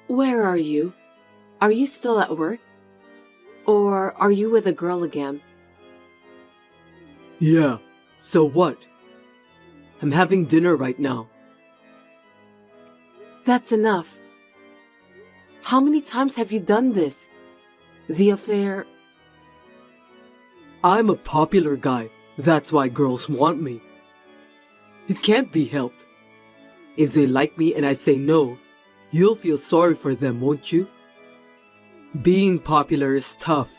Where are you? Are you still at work? Or are you with a girl again? Yeah, so what? I'm having dinner right now. That's enough. How many times have you done this? The affair... I'm a popular guy. That's why girls want me. It can't be helped. If they like me and I say no, you'll feel sorry for them, won't you? Being popular is tough.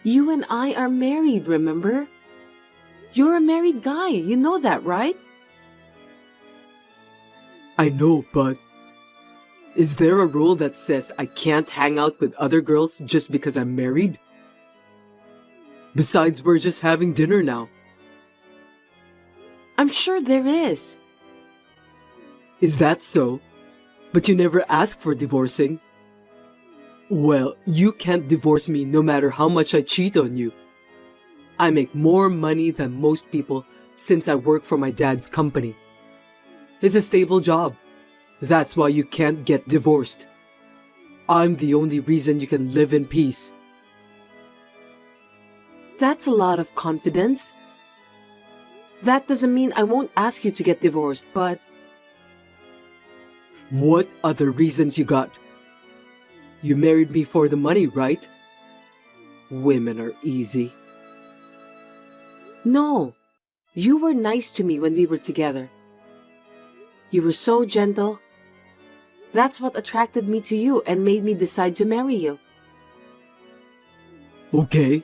You and I are married, remember? You're a married guy, you know that, right? I know, but is there a rule that says I can't hang out with other girls just because I'm married? Besides, we're just having dinner now. I'm sure there is. Is that so? But you never asked for divorcing. Well, you can't divorce me no matter how much I cheat on you. I make more money than most people since I work for my dad's company. It's a stable job. That's why you can't get divorced. I'm the only reason you can live in peace. That's a lot of confidence. That doesn't mean I won't ask you to get divorced, but... What other reasons you got? You married me for the money, right? Women are easy. No, you were nice to me when we were together. You were so gentle. That's what attracted me to you and made me decide to marry you. Okay.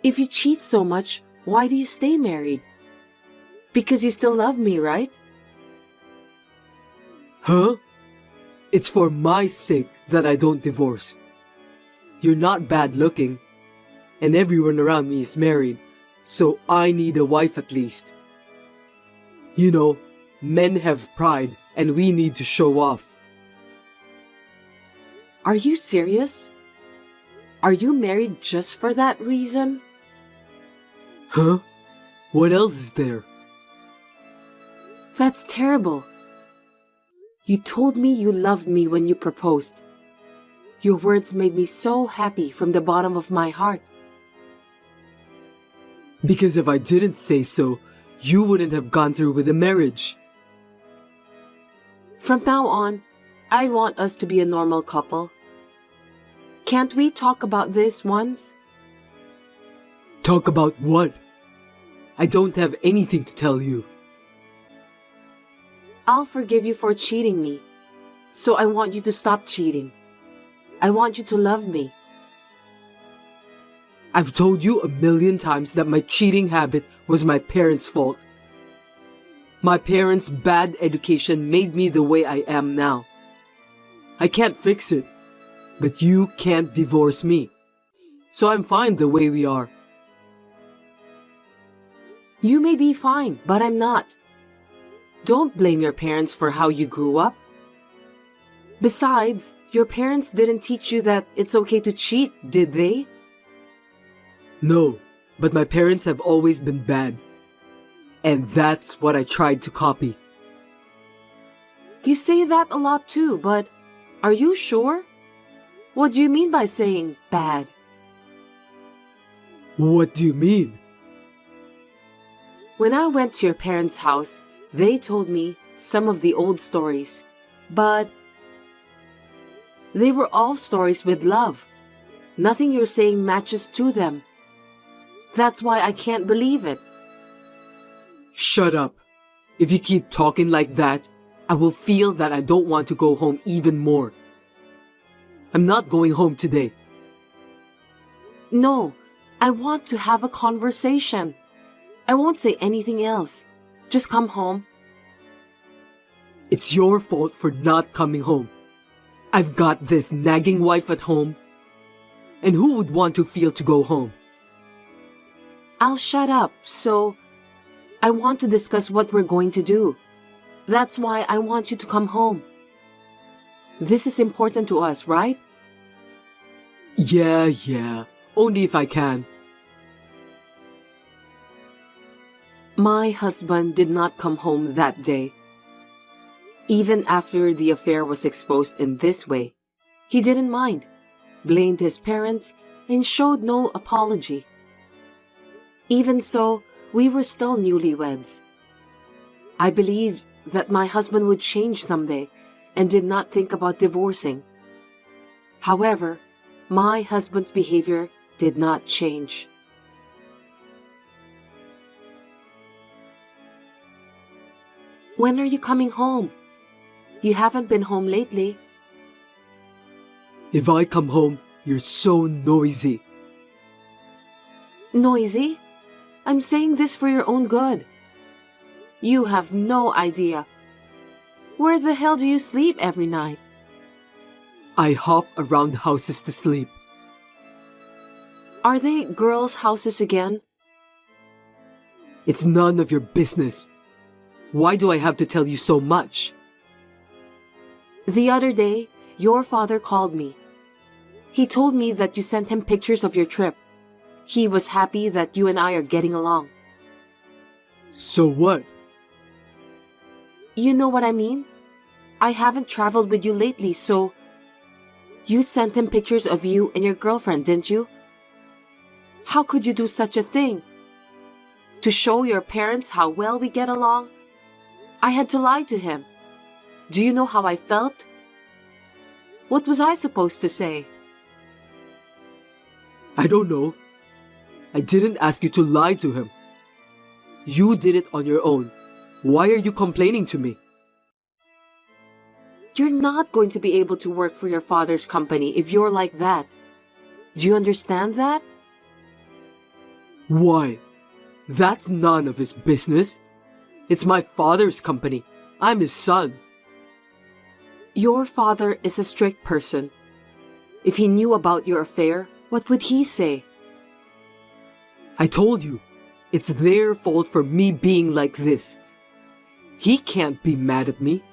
If you cheat so much, why do you stay married? Because you still love me, right? Huh? It's for my sake that I don't divorce. You're not bad looking, and everyone around me is married, so I need a wife at least. You know, men have pride, and we need to show off. Are you serious? Are you married just for that reason? Huh? What else is there? That's terrible. You told me you loved me when you proposed. Your words made me so happy from the bottom of my heart. Because if I didn't say so, you wouldn't have gone through with the marriage. From now on, I want us to be a normal couple. Can't we talk about this once? Talk about what? I don't have anything to tell you. I'll forgive you for cheating me. So I want you to stop cheating. I want you to love me. I've told you a million times that my cheating habit was my parents' fault. My parents' bad education made me the way I am now. I can't fix it, but you can't divorce me. So I'm fine the way we are. You may be fine, but I'm not. Don't blame your parents for how you grew up. Besides, your parents didn't teach you that it's okay to cheat, did they? No, but my parents have always been bad. And that's what I tried to copy. You say that a lot too, but are you sure? What do you mean by saying bad? What do you mean? When I went to your parents' house, they told me some of the old stories, but they were all stories with love. Nothing you're saying matches to them. That's why I can't believe it. Shut up. If you keep talking like that, I will feel that I don't want to go home even more. I'm not going home today. No, I want to have a conversation. I won't say anything else. Just come home. It's your fault for not coming home. I've got this nagging wife at home. And who would want to feel to go home? I'll shut up, so I want to discuss what we're going to do. That's why I want you to come home. This is important to us, right? Yeah. Only if I can. My husband did not come home that day. Even after the affair was exposed in this way, he didn't mind, blamed his parents, and showed no apology. Even so, we were still newlyweds. I believed that my husband would change someday and did not think about divorcing. However, my husband's behavior did not change. When are you coming home? You haven't been home lately. If I come home, you're so noisy. Noisy? I'm saying this for your own good. You have no idea. Where the hell do you sleep every night? I hop around houses to sleep. Are they girls' houses again? It's none of your business. Why do I have to tell you so much? The other day, your father called me. He told me that you sent him pictures of your trip. He was happy that you and I are getting along. So what? You know what I mean? I haven't traveled with you lately, so... You sent him pictures of you and your girlfriend, didn't you? How could you do such a thing? To show your parents how well we get along? I had to lie to him. Do you know how I felt? What was I supposed to say? I don't know. I didn't ask you to lie to him. You did it on your own. Why are you complaining to me? You're not going to be able to work for your father's company if you're like that. Do you understand that? Why? That's none of his business. It's my father's company. I'm his son. Your father is a strict person. If he knew about your affair, what would he say? I told you, it's their fault for me being like this. He can't be mad at me.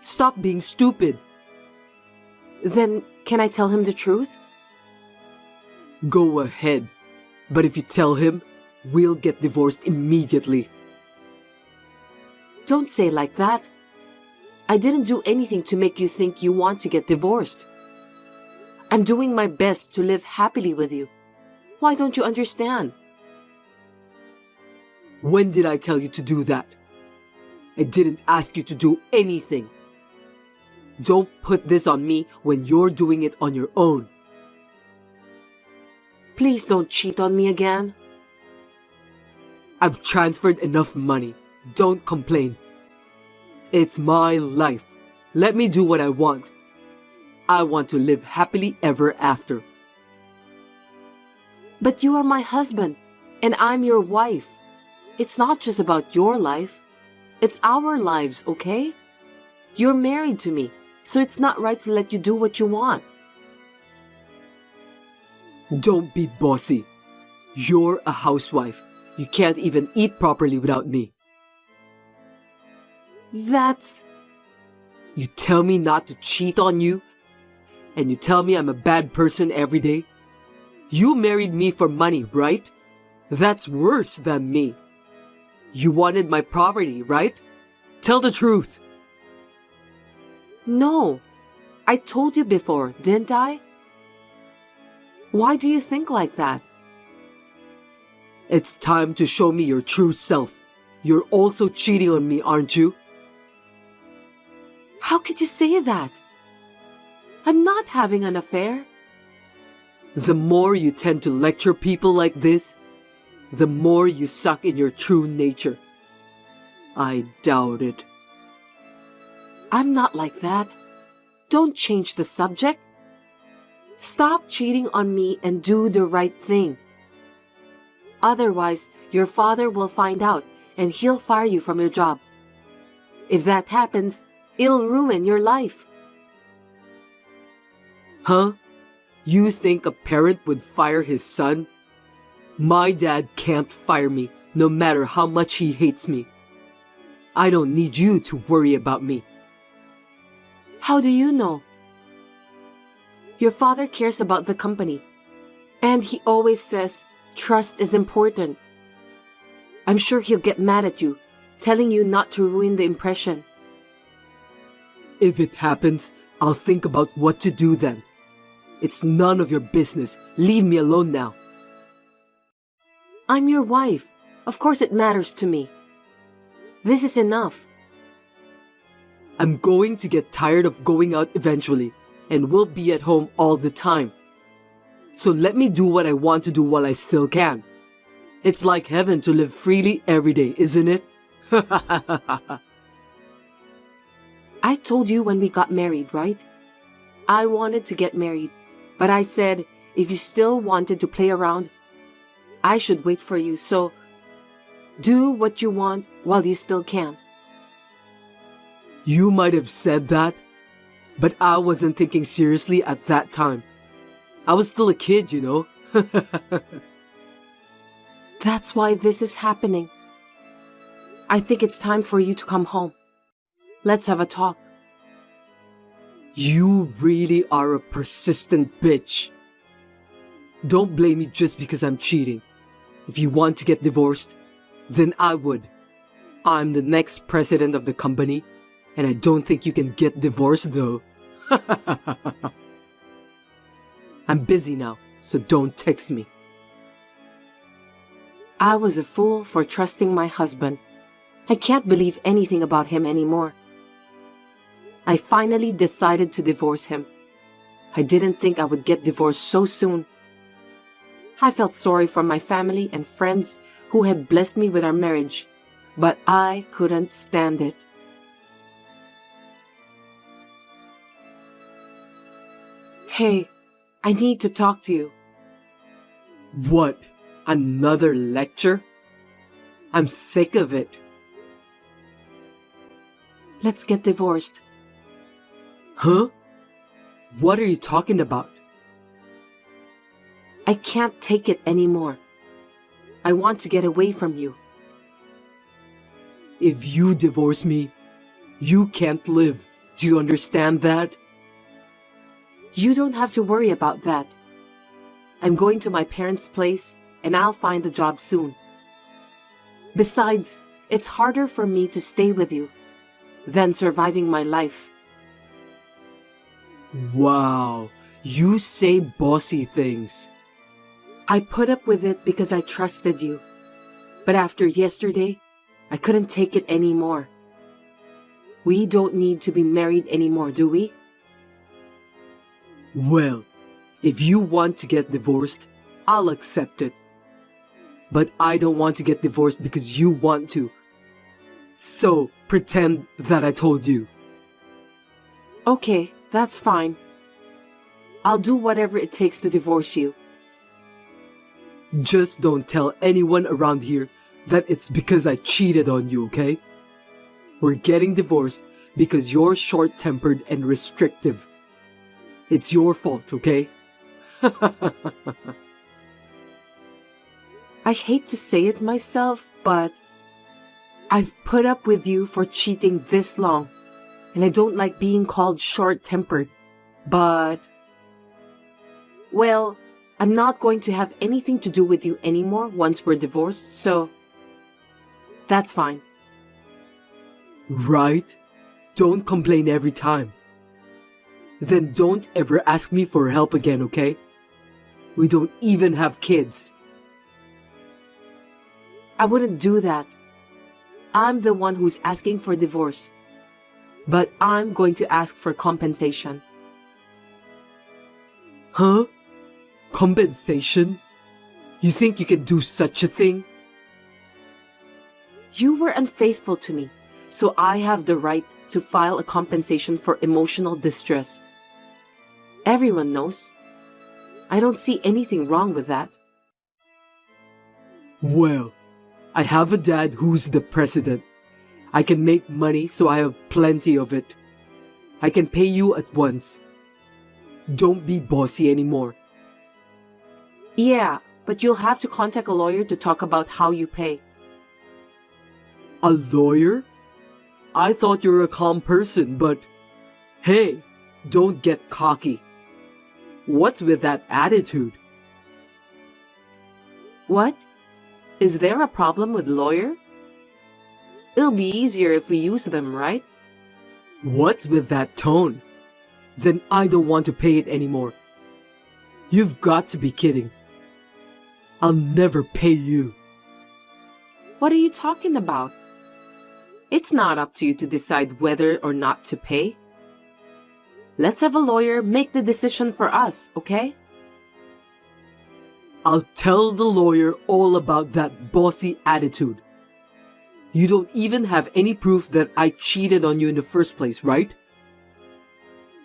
Stop being stupid. Then, can I tell him the truth? Go ahead. But if you tell him, we'll get divorced immediately. Don't say like that. I didn't do anything to make you think you want to get divorced. I'm doing my best to live happily with you. Why don't you understand? When did I tell you to do that? I didn't ask you to do anything. Don't put this on me when you're doing it on your own. Please don't cheat on me again. I've transferred enough money. Don't complain. It's my life. Let me do what I want. I want to live happily ever after. But you are my husband, and I'm your wife. It's not just about your life. It's our lives, okay? You're married to me, so it's not right to let you do what you want. Don't be bossy. You're a housewife. You can't even eat properly without me. That's... You tell me not to cheat on you, and you tell me I'm a bad person every day. You married me for money, right? That's worse than me. You wanted my property, right? Tell the truth. No. I told you before, didn't I? Why do you think like that? It's time to show me your true self. You're also cheating on me, aren't you? How could you say that? I'm not having an affair. The more you tend to lecture people like this, the more you suck in your true nature. I doubt it. I'm not like that. Don't change the subject. Stop cheating on me and do the right thing. Otherwise, your father will find out and he'll fire you from your job. If that happens, it'll ruin your life. Huh? You think a parent would fire his son? My dad can't fire me, no matter how much he hates me. I don't need you to worry about me. How do you know? Your father cares about the company, and he always says trust is important. I'm sure he'll get mad at you, telling you not to ruin the impression. If it happens, I'll think about what to do then. It's none of your business. Leave me alone now. I'm your wife. Of course it matters to me. This is enough. I'm going to get tired of going out eventually, and will be at home all the time. So let me do what I want to do while I still can. It's like heaven to live freely every day, isn't it? I told you when we got married, right? I wanted to get married, but I said if you still wanted to play around, I should wait for you, so do what you want while you still can. You might have said that, but I wasn't thinking seriously at that time. I was still a kid, you know. That's why this is happening. I think it's time for you to come home. Let's have a talk. You really are a persistent bitch. Don't blame me just because I'm cheating. If you want to get divorced, then I would. I'm the next president of the company, and I don't think you can get divorced though. I'm busy now, so don't text me. I was a fool for trusting my husband. I can't believe anything about him anymore. I finally decided to divorce him. I didn't think I would get divorced so soon. I felt sorry for my family and friends who had blessed me with our marriage, but I couldn't stand it. Hey, I need to talk to you. What? Another lecture? I'm sick of it. Let's get divorced. Huh? What are you talking about? I can't take it anymore. I want to get away from you. If you divorce me, you can't live. Do you understand that? You don't have to worry about that. I'm going to my parents' place and I'll find a job soon. Besides, it's harder for me to stay with you than surviving my life. Wow, you say bossy things. I put up with it because I trusted you. But after yesterday, I couldn't take it anymore. We don't need to be married anymore, do we? Well, if you want to get divorced, I'll accept it. But I don't want to get divorced because you want to. So, pretend that I told you. Okay, that's fine. I'll do whatever it takes to divorce you. Just don't tell anyone around here that it's because I cheated on you, okay? We're getting divorced because you're short-tempered and restrictive. It's your fault, okay? I hate to say it myself, but I've put up with you for cheating this long, and I don't like being called short-tempered. But, well, I'm not going to have anything to do with you anymore once we're divorced, so that's fine. Right? Don't complain every time. Then don't ever ask me for help again, okay? We don't even have kids. I wouldn't do that. I'm the one who's asking for divorce. But I'm going to ask for compensation. Huh? Compensation? You think you can do such a thing? You were unfaithful to me, so I have the right to file a compensation for emotional distress. Everyone knows. I don't see anything wrong with that. Well, I have a dad who's the president. I can make money, so I have plenty of it. I can pay you at once. Don't be bossy anymore. Yeah, but you'll have to contact a lawyer to talk about how you pay. A lawyer? I thought you were a calm person, but hey, don't get cocky. What's with that attitude? What? Is there a problem with lawyer? It'll be easier if we use them, right? What's with that tone? Then I don't want to pay it anymore. You've got to be kidding. I'll never pay you. What are you talking about? It's not up to you to decide whether or not to pay. Let's have a lawyer make the decision for us, okay? I'll tell the lawyer all about that bossy attitude. You don't even have any proof that I cheated on you in the first place, right?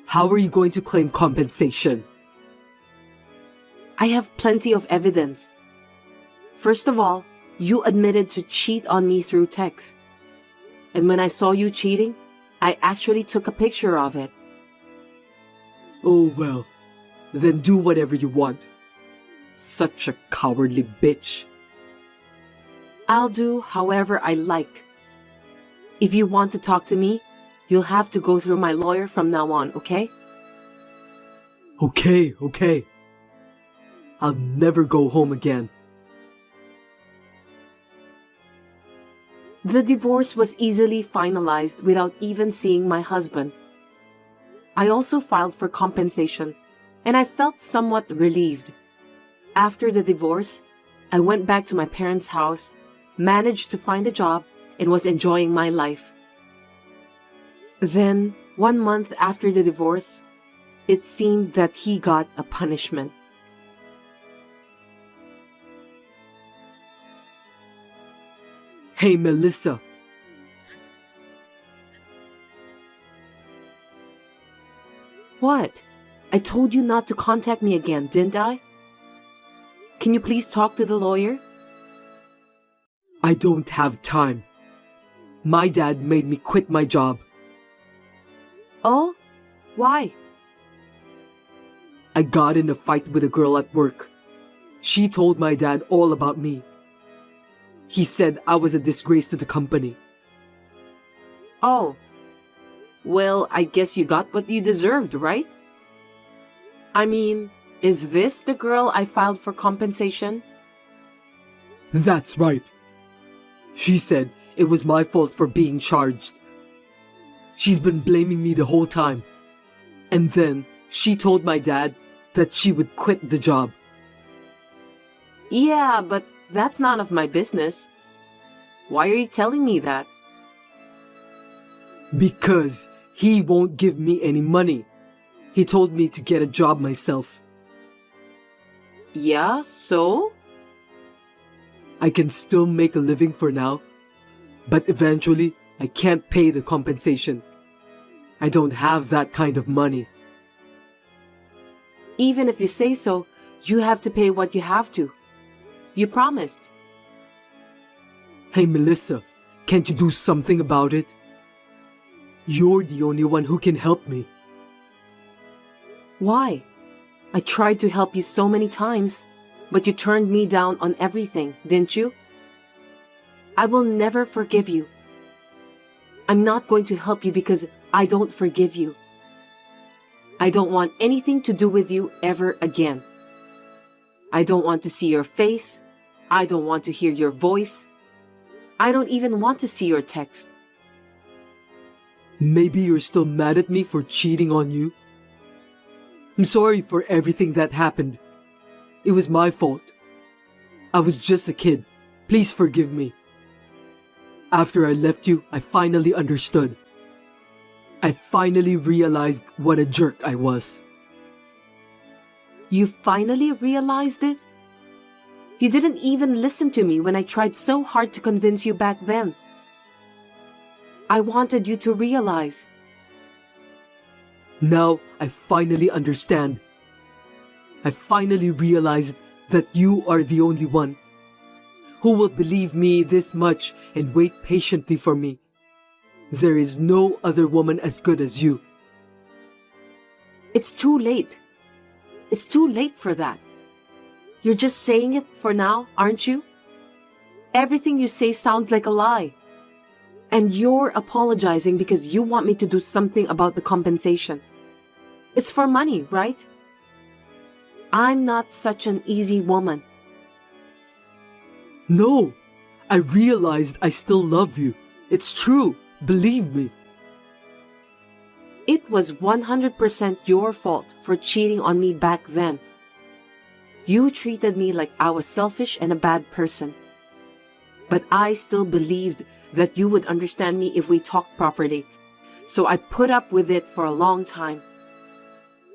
How are you going to claim compensation? I have plenty of evidence. First of all, you admitted to cheat on me through text. And when I saw you cheating, I actually took a picture of it. Oh well, then do whatever you want. Such a cowardly bitch. I'll do however I like. If you want to talk to me, you'll have to go through my lawyer from now on, okay? Okay. I'll never go home again. The divorce was easily finalized without even seeing my husband. I also filed for compensation, and I felt somewhat relieved. After the divorce, I went back to my parents' house, managed to find a job, and was enjoying my life. Then, 1 month after the divorce, it seemed that he got a punishment. Hey, Melissa. What? I told you not to contact me again, didn't I? Can you please talk to the lawyer? I don't have time. My dad made me quit my job. Oh? Why? I got in a fight with a girl at work. She told my dad all about me. He said I was a disgrace to the company. Oh. Well, I guess you got what you deserved, right? I mean, is this the girl I filed for compensation? That's right. She said it was my fault for being charged. She's been blaming me the whole time. And then she told my dad that she would quit the job. Yeah, but that's none of my business. Why are you telling me that? Because he won't give me any money. He told me to get a job myself. Yeah, so? I can still make a living for now, but eventually I can't pay the compensation. I don't have that kind of money. Even if you say so, you have to pay what you have to. You promised. Hey Melissa, can't you do something about it? You're the only one who can help me. Why? I tried to help you so many times, but you turned me down on everything, didn't you? I will never forgive you. I'm not going to help you because I don't forgive you. I don't want anything to do with you ever again. I don't want to see your face. I don't want to hear your voice. I don't even want to see your text. Maybe you're still mad at me for cheating on you? I'm sorry for everything that happened. It was my fault. I was just a kid. Please forgive me. After I left you, I finally understood. I finally realized what a jerk I was. You finally realized it? You didn't even listen to me when I tried so hard to convince you back then. I wanted you to realize. Now I finally understand. I finally realized that you are the only one who will believe me this much and wait patiently for me. There is no other woman as good as you. It's too late. It's too late for that. You're just saying it for now, aren't you? Everything you say sounds like a lie. And you're apologizing because you want me to do something about the compensation. It's for money, right? I'm not such an easy woman. No, I realized I still love you. It's true, believe me. It was 100% your fault for cheating on me back then. You treated me like I was selfish and a bad person. But I still believed that you would understand me if we talked properly, so I put up with it for a long time.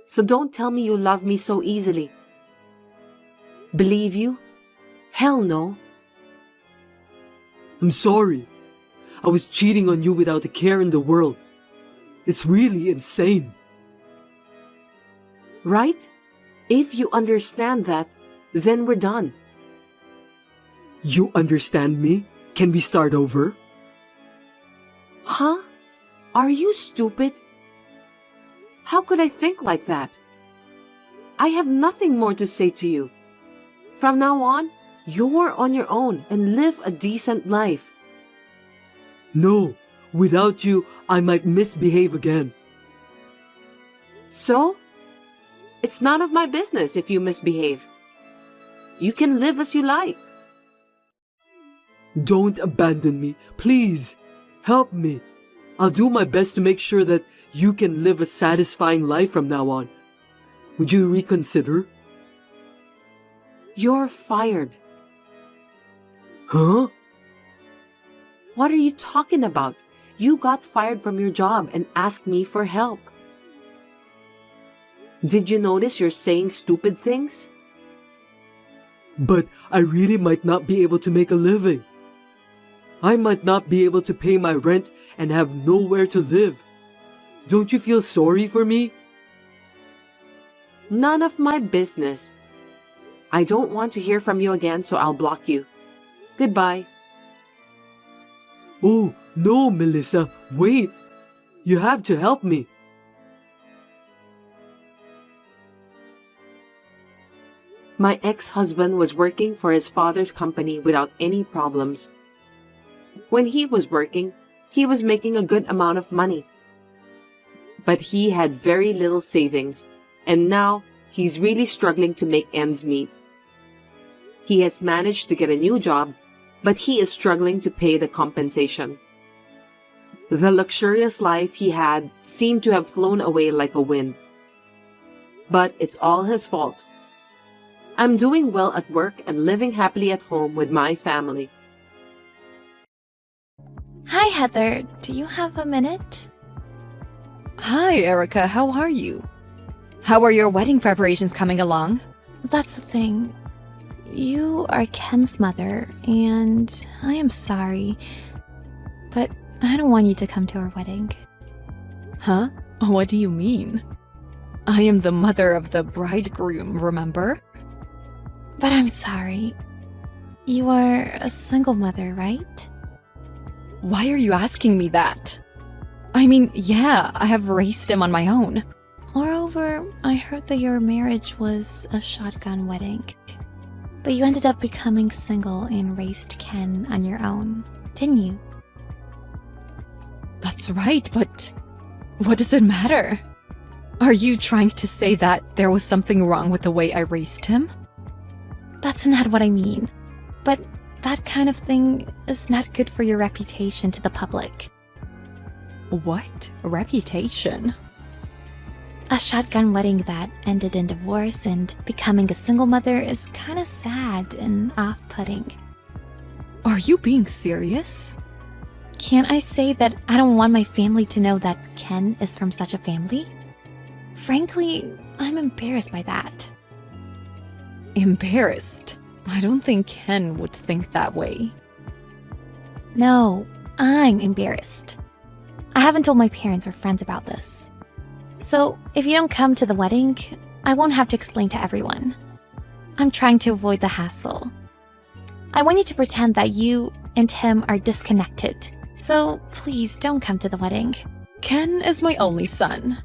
So don't tell me you love me so easily. Believe you? Hell no. I'm sorry. I was cheating on you without a care in the world. It's really insane. Right? If you understand that, then we're done. You understand me? Can we start over? Huh? Are you stupid? How could I think like that? I have nothing more to say to you. From now on, you're on your own and live a decent life. No, without you, I might misbehave again. So? It's none of my business if you misbehave. You can live as you like. Don't abandon me, please. Help me. I'll do my best to make sure that you can live a satisfying life from now on. Would you reconsider? You're fired. Huh? What are you talking about? You got fired from your job and asked me for help. Did you notice you're saying stupid things? But I really might not be able to make a living. I might not be able to pay my rent and have nowhere to live. Don't you feel sorry for me? None of my business. I don't want to hear from you again, so I'll block you. Goodbye. Oh, no, Melissa, wait. You have to help me. My ex-husband was working for his father's company without any problems. When he was working, he was making a good amount of money. But he had very little savings, and now he's really struggling to make ends meet. He has managed to get a new job, but he is struggling to pay the compensation. The luxurious life he had seemed to have flown away like a wind. But it's all his fault. I'm doing well at work and living happily at home with my family. Hi, Heather. Do you have a minute? Hi, Erica. How are you? How are your wedding preparations coming along? That's the thing. You are Ken's mother, and I am sorry, but I don't want you to come to our wedding. Huh? What do you mean? I am the mother of the bridegroom, remember? But I'm sorry. You are a single mother, right? Why are you asking me that? I mean, yeah, I have raised him on my own. Moreover, I heard that your marriage was a shotgun wedding. But you ended up becoming single and raised Ken on your own, didn't you? That's right, but what does it matter? Are you trying to say that there was something wrong with the way I raised him? That's not what I mean. But that kind of thing is not good for your reputation to the public. What? Reputation? A shotgun wedding that ended in divorce and becoming a single mother is kind of sad and off-putting. Are you being serious? Can't I say that I don't want my family to know that Ken is from such a family? Frankly, I'm embarrassed by that. Embarrassed? I don't think Ken would think that way. No, I'm embarrassed. I haven't told my parents or friends about this. So, if you don't come to the wedding, I won't have to explain to everyone. I'm trying to avoid the hassle. I want you to pretend that you and him are disconnected. So, please don't come to the wedding. Ken is my only son.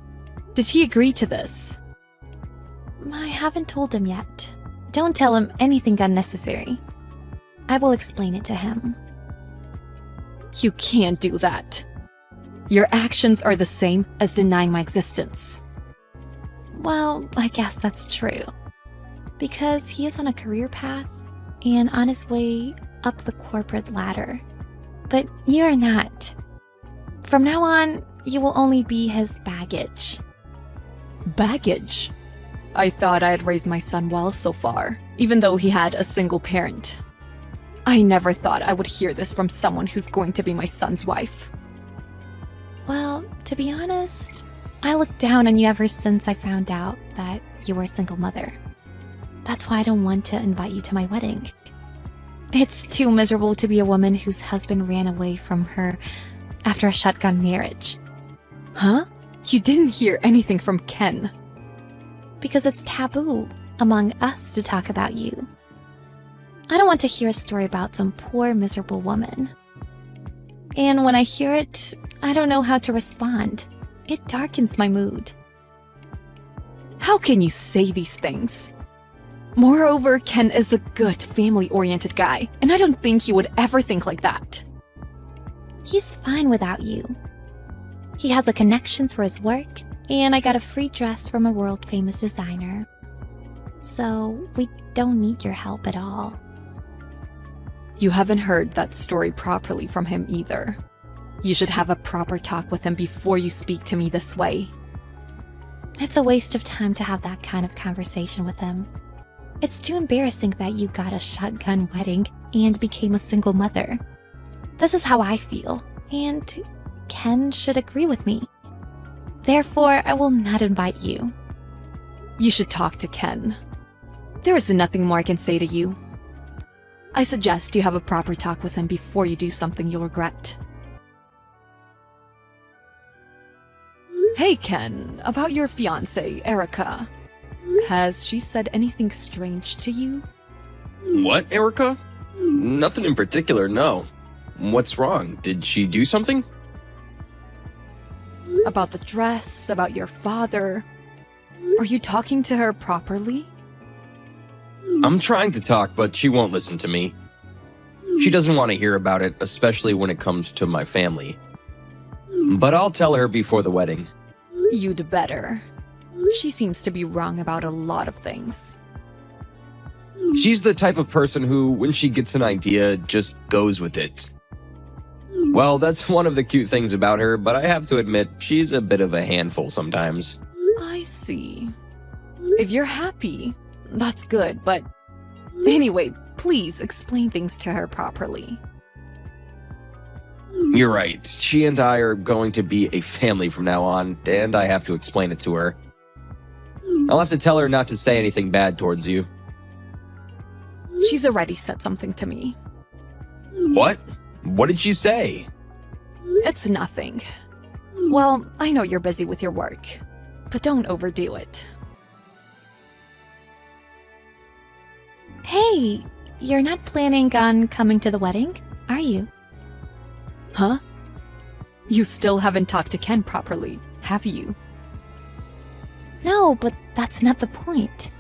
Did he agree to this? I haven't told him yet. Don't tell him anything unnecessary. I will explain it to him. You can't do that. Your actions are the same as denying my existence. Well, I guess that's true. Because he is on a career path and on his way up the corporate ladder. But you're not. From now on, you will only be his baggage. Baggage? I thought I had raised my son well so far, even though he had a single parent. I never thought I would hear this from someone who's going to be my son's wife. Well, to be honest, I looked down on you ever since I found out that you were a single mother. That's why I don't want to invite you to my wedding. It's too miserable to be a woman whose husband ran away from her after a shotgun marriage. Huh? You didn't hear anything from Ken. Because it's taboo among us to talk about you. I don't want to hear a story about some poor, miserable woman. And when I hear it, I don't know how to respond. It darkens my mood. How can you say these things? Moreover, Ken is a good, family-oriented guy, and I don't think he would ever think like that. He's fine without you. He has a connection through his work, and I got a free dress from a world-famous designer. So, we don't need your help at all. You haven't heard that story properly from him either. You should have a proper talk with him before you speak to me this way. It's a waste of time to have that kind of conversation with him. It's too embarrassing that you got a shotgun wedding and became a single mother. This is how I feel, and Ken should agree with me. Therefore, I will not invite you. You should talk to Ken. There is nothing more I can say to you. I suggest you have a proper talk with him before you do something you'll regret. Hey Ken, about your fiancée, Erica. Has she said anything strange to you? What, Erica? Nothing in particular, no. What's wrong? Did she do something? About the dress, about your father. Are you talking to her properly? I'm trying to talk, but she won't listen to me. She doesn't want to hear about it, especially when it comes to my family. But I'll tell her before the wedding. You'd better. She seems to be wrong about a lot of things. She's the type of person who, when she gets an idea, just goes with it. Well, that's one of the cute things about her, but I have to admit, she's a bit of a handful sometimes. I see. If you're happy, that's good, but anyway, please explain things to her properly. You're right. She and I are going to be a family from now on, and I have to explain it to her. I'll have to tell her not to say anything bad towards you. She's already said something to me. What? What did she say? It's nothing. Well, I know you're busy with your work, but don't overdo it. Hey, you're not planning on coming to the wedding, are you? Huh? You still haven't talked to Ken properly, have you? No, but that's not the point.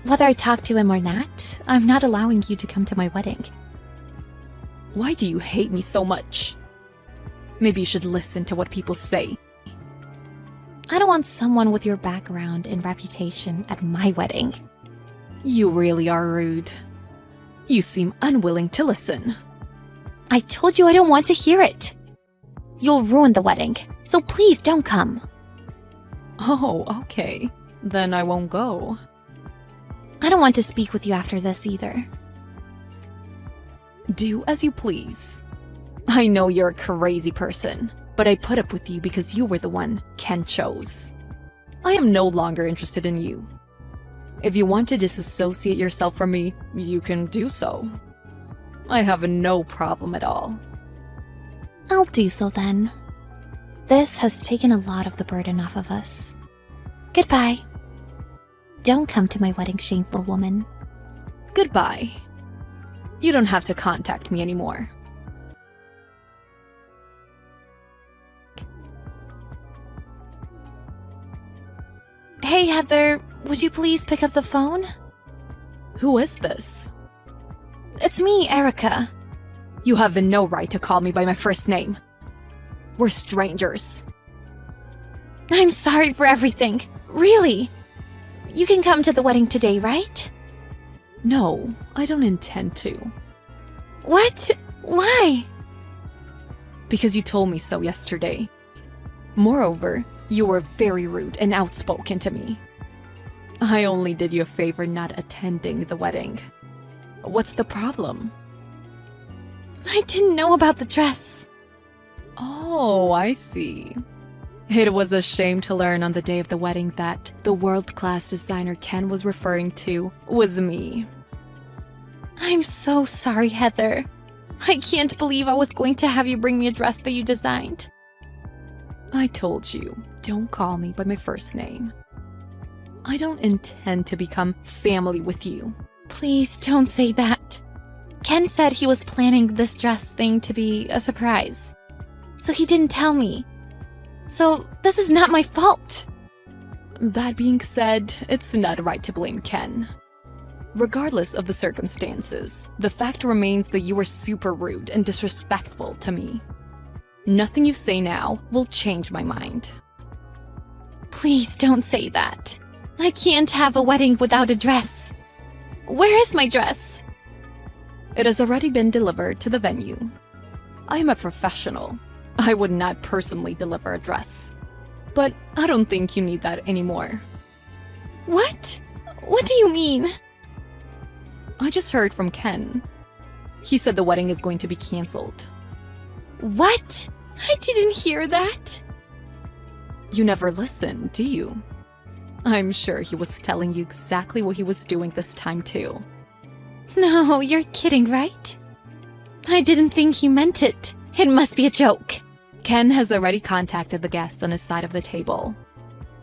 Whether I talk to him or not, I'm not allowing you to come to my wedding. Why do you hate me so much? Maybe you should listen to what people say. I don't want someone with your background and reputation at my wedding. You really are rude. You seem unwilling to listen. I told you I don't want to hear it. You'll ruin the wedding, so please don't come. Oh, okay. Then I won't go. I don't want to speak with you after this either. Do as you please. I know you're a crazy person, but I put up with you because you were the one Ken chose. I am no longer interested in you. If you want to disassociate yourself from me, you can do so. I have no problem at all. I'll do so then. This has taken a lot of the burden off of us. Goodbye. Don't come to my wedding, shameful woman. Goodbye. You don't have to contact me anymore. Hey, Heather, would you please pick up the phone? Who is this? It's me, Erica. You have no right to call me by my first name. We're strangers. I'm sorry for everything. Really. You can come to the wedding today, right? No, I don't intend to. What? Why? Because you told me so yesterday. Moreover, you were very rude and outspoken to me. I only did you a favor not attending the wedding. What's the problem? I didn't know about the dress. Oh, I see. It was a shame to learn on the day of the wedding that the world-class designer Ken was referring to was me. I'm so sorry, Heather. I can't believe I was going to have you bring me a dress that you designed. I told you, don't call me by my first name. I don't intend to become family with you. Please don't say that. Ken said he was planning this dress thing to be a surprise. So he didn't tell me. So this is not my fault. That being said, it's not right to blame Ken. Regardless of the circumstances, the fact remains that you were super rude and disrespectful to me. Nothing you say now will change my mind. Please don't say that. I can't have a wedding without a dress. Where is my dress? It has already been delivered to the venue. I am a professional. I would not personally deliver a dress. But I don't think you need that anymore. What? What do you mean? I just heard from Ken. He said the wedding is going to be canceled. What? I didn't hear that. You never listen, do you? I'm sure he was telling you exactly what he was doing this time too. No, you're kidding, right? I didn't think he meant it. It must be a joke. Ken has already contacted the guests on his side of the table.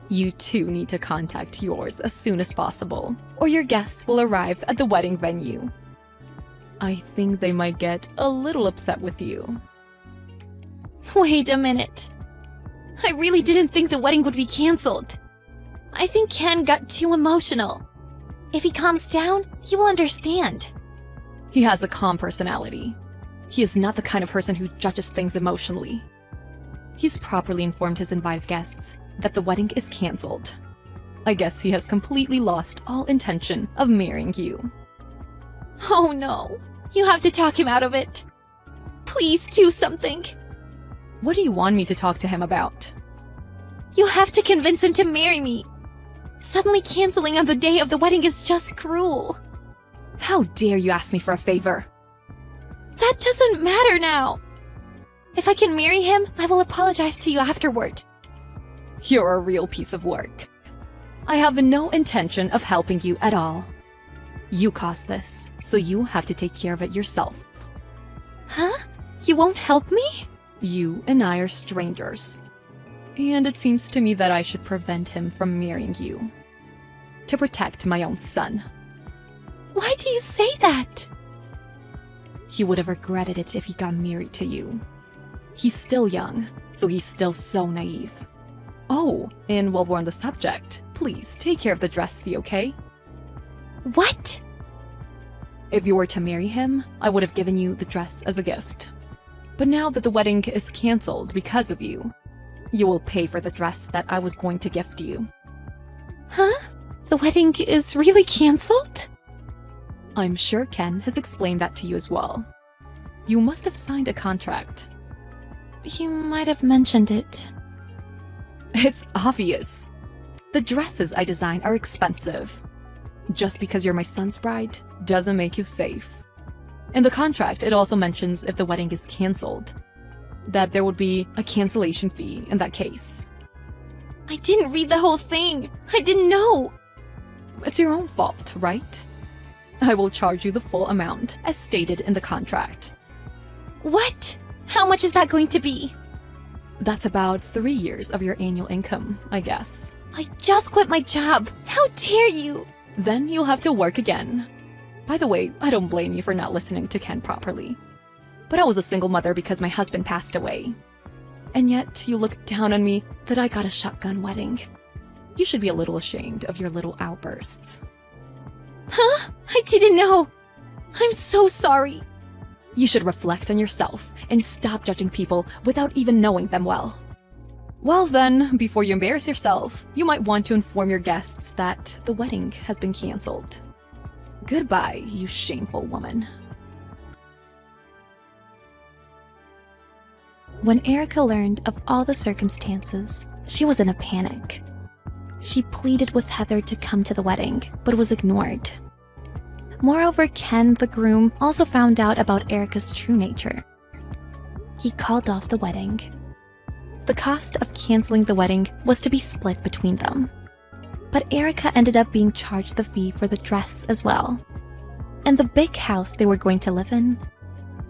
You too need to contact yours as soon as possible, or your guests will arrive at the wedding venue. I think they might get a little upset with you. Wait a minute. I really didn't think the wedding would be canceled. I think Ken got too emotional. If he calms down, he will understand. He has a calm personality. He is not the kind of person who judges things emotionally. He's properly informed his invited guests that the wedding is canceled. I guess he has completely lost all intention of marrying you. Oh no, you have to talk him out of it. Please do something. What do you want me to talk to him about? You have to convince him to marry me. Suddenly canceling on the day of the wedding is just cruel. How dare you ask me for a favor? That doesn't matter now. If I can marry him, I will apologize to you afterward. You're a real piece of work. I have no intention of helping you at all. You caused this, so you have to take care of it yourself. Huh? You won't help me? You and I are strangers. And it seems to me that I should prevent him from marrying you. To protect my own son. Why do you say that? He would have regretted it if he got married to you. He's still young, so he's still so naive. Oh, and while we're on the subject, please take care of the dress fee, okay? What? If you were to marry him, I would have given you the dress as a gift. But now that the wedding is canceled because of you, you will pay for the dress that I was going to gift you. Huh? The wedding is really canceled? I'm sure Ken has explained that to you as well. You must have signed a contract. You might have mentioned it. It's obvious. The dresses I design are expensive. Just because you're my son's bride doesn't make you safe. In the contract, it also mentions if the wedding is canceled, that there would be a cancellation fee in that case. I didn't read the whole thing. I didn't know. It's your own fault, right? I will charge you the full amount as stated in the contract. What? How much is that going to be? That's about 3 years of your annual income, I guess. I just quit my job. How dare you? Then you'll have to work again. By the way, I don't blame you for not listening to Ken properly. But I was a single mother because my husband passed away. And yet you look down on me that I got a shotgun wedding. You should be a little ashamed of your little outbursts. Huh? I didn't know. I'm so sorry. You should reflect on yourself and stop judging people without even knowing them well. Well then, before you embarrass yourself, you might want to inform your guests that the wedding has been canceled. Goodbye, you shameful woman. When Erica learned of all the circumstances, she was in a panic. She pleaded with Heather to come to the wedding, but was ignored. Moreover, Ken, the groom, also found out about Erica's true nature. He called off the wedding. The cost of canceling the wedding was to be split between them. But Erica ended up being charged the fee for the dress as well. And the big house they were going to live in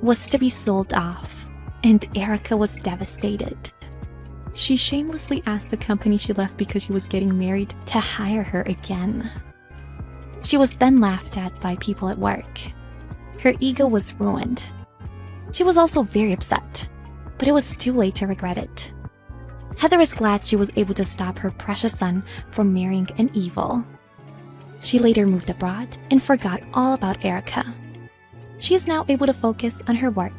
was to be sold off, and Erica was devastated. She shamelessly asked the company she left because she was getting married to hire her again. She was then laughed at by people at work. Her ego was ruined. She was also very upset, but it was too late to regret it. Heather is glad she was able to stop her precious son from marrying an evil. She later moved abroad and forgot all about Erica. She is now able to focus on her work.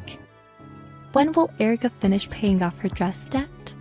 When will Erica finish paying off her dress debt?